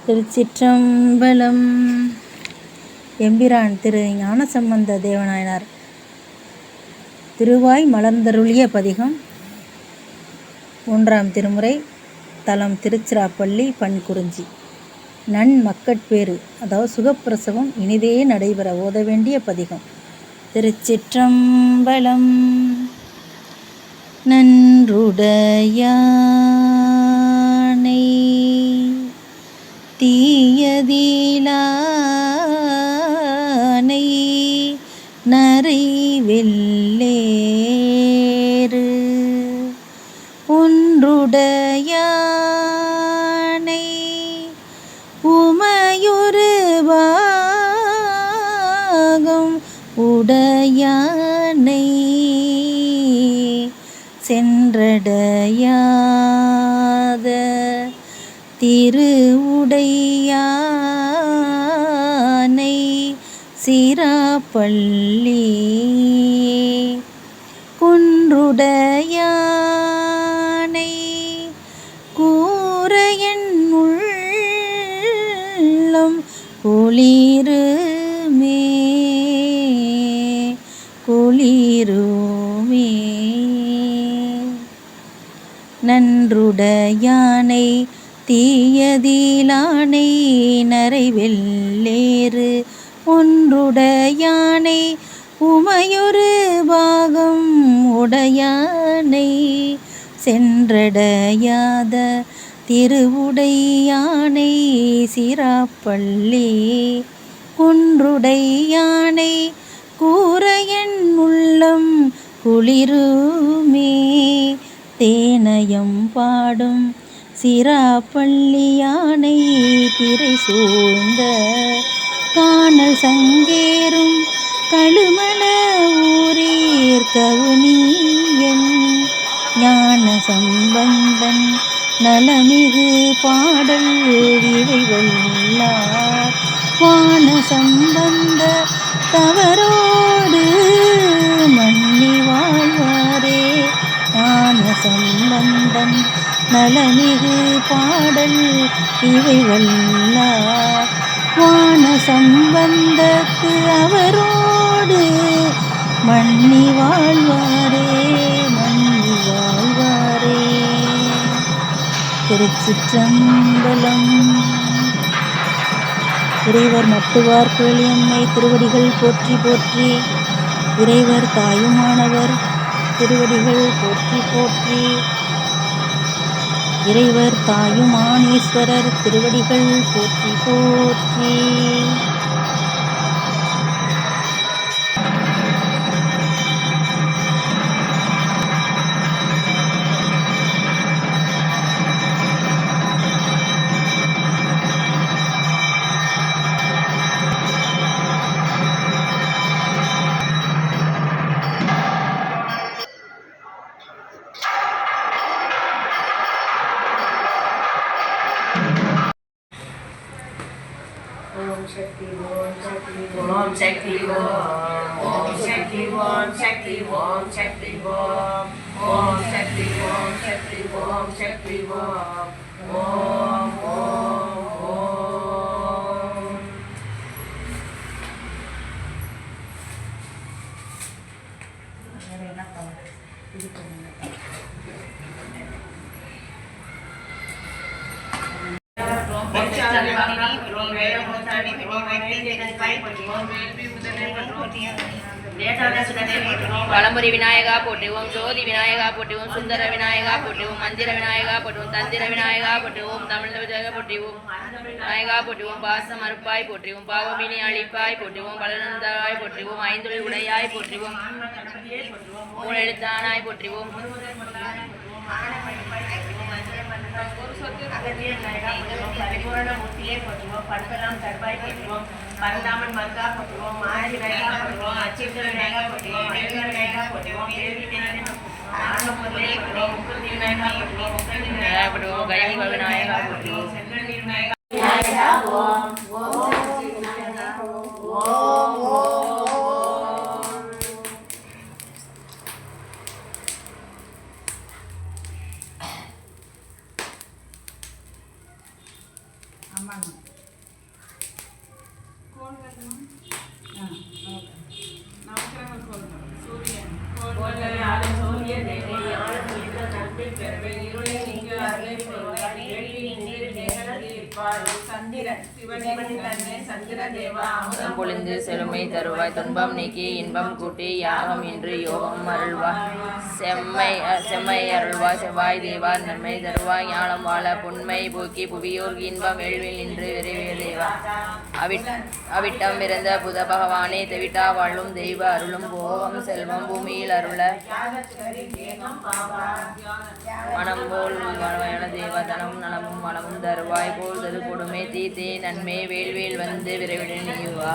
திருச்சிற்றம்பலம். எம்பிரான் திரு ஞானசம்பந்த தேவநாயனார் திருவாய் மலர்ந்தருளிய பதிகம். 1ஆம் திருமுறை. தலம் திருச்சிராப்பள்ளி. பண் குறிஞ்சி. நன்மக்கட்பேறு, அதாவது சுகப்பிரசவம் இனிதே நடைபெற ஓத வேண்டிய பதிகம். திருச்சிற்றம்பலம். நன்றுடையானை தீயதிலானை நரை வெள்ளேறு ஒன்றுடையானை உமையொரு பாகம் உடையானை சென்றடையாத திருவுடையானை சிராப்பள்ளி குன்றுடையானை கூரையன் உள்ளம் குளிருமே குளிருமே. நன்றுடையானை தீயதிலானை நரை வெள்ளேறு ஒன்றுடையானை உமையொரு பாகம் உடையானை சென்றடையாத திருவுடையானை சிராப்பள்ளி குன்றுடையானை கூரையன் உள்ளம் குளிருமே. தேனயம் பாடும் சிராப்பள்ளியானை திரை சூழ்ந்த காணல் சங்கேறும் கழுமல ஊரீர் கவுனியன் ஞான சம்பந்தன் நலமிகு பாடல் இவை வல்லார் வான சம்பந்த தவறோடு மன்னி வாழ்வாரே. ஞான சம்பந்தன் நலமிகு பாடல் இவை வல்லார் வான சம்பந்தத்து அவரோடு மன்னி வாழ்வாரே மன்னி வாழ்வாரே. திருச்சிற்றம்பலம். இறைவர் மட்டுவார் குழலியம்மை திருவடிகள் போற்றி போற்றி. இறைவர் தாயுமானவர் திருவடிகள் போற்றி போற்றி. இறைவர் தாயுமானீஸ்வரர் திருவடிகள் போற்றி போற்றி. Om Shakti Om Shakti Om Shakti Om Shakti Om Shakti Om Shakti Om Om Shakti Om Shakti Om Shakti Om Om Om. பழமுறை Vinayaka போற்றுவோம், ஜோதி விநாயகா போற்றுவோம், சுந்தர விநாயகா போற்றுவோம், மந்திர விநாயகா போற்றுவோம், தந்திர விநாயகா போற்றுவோம், தமிழ் போற்றுவோம், விநாயகா போற்றுவோம், பாசம் அறுப்பாய் போற்றுவோம், பாவமினி அழிப்பாய் போற்றுவோம், பலனந்தாய் போற்றுவோம், ஐந்தொழில் உடையாய் போற்றுவோம், மூல எழுத்தானாய் போற்றுவோம், பரிபூரணமூர்த்தியை போற்றுவோம், படுக்கலாம் தர்பாய் போற்றுவோம், பரந்தாமன் மர்கா போற்றுவோம், மாய விநாயகா போற்றுவோம், அச்சித்த விநாயகா போற்றுவோம், அழக விநாயகா போற்றுவோம், கேள்வி விநாயகா ஆனபொருளே போற்றுவோம், முக்குத்தி விநாயகா போற்றுவோம், முக்கண்ணி விநாயகா போற்றுவோம், கயனி விநாயகா போற்றுவோம், செங்கண்ணி விநாயகா ஓம் ஓம் ஓம் ஓம். கோள்களை ஆளும் சூரிய தேவி ஞானம் மிகுந்த நன்மை பெறவே இருளை நீங்க அருளை பெறுவாய் வேள்வி நீர் தேகனது இருப்பாய் சந்திரன் சிவனின் தன்னை சந்திர தேவா அமுதம் பொழிந்து செழுமை தருவாய் துன்பம் நீக்கி இன்பம் கூட்டி யாகம் இன்று யோகம் அருள்வாய் செம்மை அருள்வாய் செவ்வாய் தேவா நன்மை தருவாய் ஞானம் வாழ புண்மை போக்கி புவியோர் இன்பம் வேள்வில் நின்று விரைவே தேவா அவிட்டம் பிறந்த புத பகவானே தெவிட்டா வாழும் தெய்வ அருளும் போகம் செல்வம் பூமியில் அருள மனம் போல் வாழ்வாயான தேவதனம் நலமும் மனமும் தருவாய் போல் தரு கொடுமை தீத்தே நன்மை வேள்வேல் வந்து விரைவிட நீவா